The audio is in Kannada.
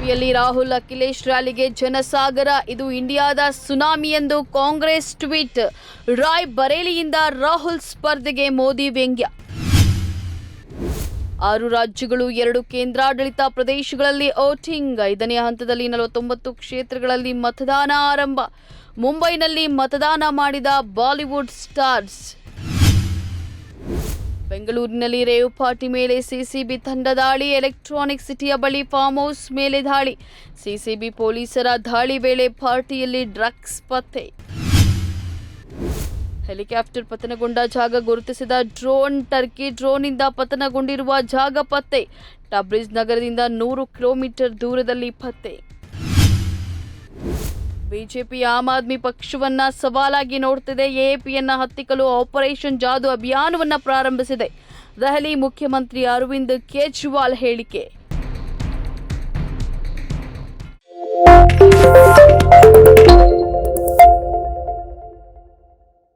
ಬಿಜೆಪಿಯಲ್ಲಿ ರಾಹುಲ್ ಅಖಿಲೇಶ್ ರ್ಯಾಲಿಗೆ ಜನಸಾಗರ, ಇದು ಇಂಡಿಯಾದ ಸುನಾಮಿ ಎಂದು ಕಾಂಗ್ರೆಸ್ ಟ್ವೀಟ್. ರಾಯ್ ಬರೇಲಿಯಿಂದ ರಾಹುಲ್ ಸ್ಪರ್ಧೆಗೆ ಮೋದಿ ವ್ಯಂಗ್ಯ. 6 ರಾಜ್ಯಗಳು 2 ಕೇಂದ್ರಾಡಳಿತ ಪ್ರದೇಶಗಳಲ್ಲಿ ವೋಟಿಂಗ್. 5ನೇ ಹಂತದಲ್ಲಿ 49 ಕ್ಷೇತ್ರಗಳಲ್ಲಿ ಮತದಾನ ಆರಂಭ. ಮುಂಬೈನಲ್ಲಿ ಮತದಾನ ಮಾಡಿದ ಬಾಲಿವುಡ್ ಸ್ಟಾರ್ಸ್. ಬೆಂಗಳೂರಿನಲ್ಲಿ ರೇವ್ ಪಾರ್ಟಿ ಮೇಲೆ ಸಿಸಿಬಿ ತಂಡ ದಾಳಿ. ಎಲೆಕ್ಟ್ರಾನಿಕ್ ಸಿಟಿಯ ಬಳಿ ಫಾರ್ಮ್ ಹೌಸ್ ಮೇಲೆ ದಾಳಿ. ಸಿಸಿಬಿ ಪೊಲೀಸರ ದಾಳಿ ವೇಳೆ ಪಾರ್ಟಿಯಲ್ಲಿ ಡ್ರಗ್ಸ್ ಪತ್ತೆ. ಹೆಲಿಕಾಪ್ಟರ್ ಪತನಗೊಂಡ ಜಾಗ ಗುರುತಿಸಿದ ಡ್ರೋನ್. ಟರ್ಕಿ ಡ್ರೋನ್ನಿಂದ ಪತನಗೊಂಡಿರುವ ಜಾಗ ಪತ್ತೆ. ಟಬ್ರಿಜ್ ನಗರದಿಂದ 100 ಕಿಲೋಮೀಟರ್ ದೂರದಲ್ಲಿ ಪತ್ತೆ. ಬಿಜೆಪಿ ಆಮ್ ಆದ್ಮಿ ಪಕ್ಷವನ್ನ ಸವಾಲಾಗಿ ನೋಡುತ್ತಿದೆ. ಎಎಪಿಯನ್ನ ಹತ್ತಿಕ್ಕಲು ಆಪರೇಷನ್ ಜಾದು ಅಭಿಯಾನವನ್ನ ಪ್ರಾರಂಭಿಸಿದೆ. ದೆಹಲಿ ಮುಖ್ಯಮಂತ್ರಿ ಅರವಿಂದ್ ಕೇಜ್ರಿವಾಲ್ ಹೇಳಿಕೆ.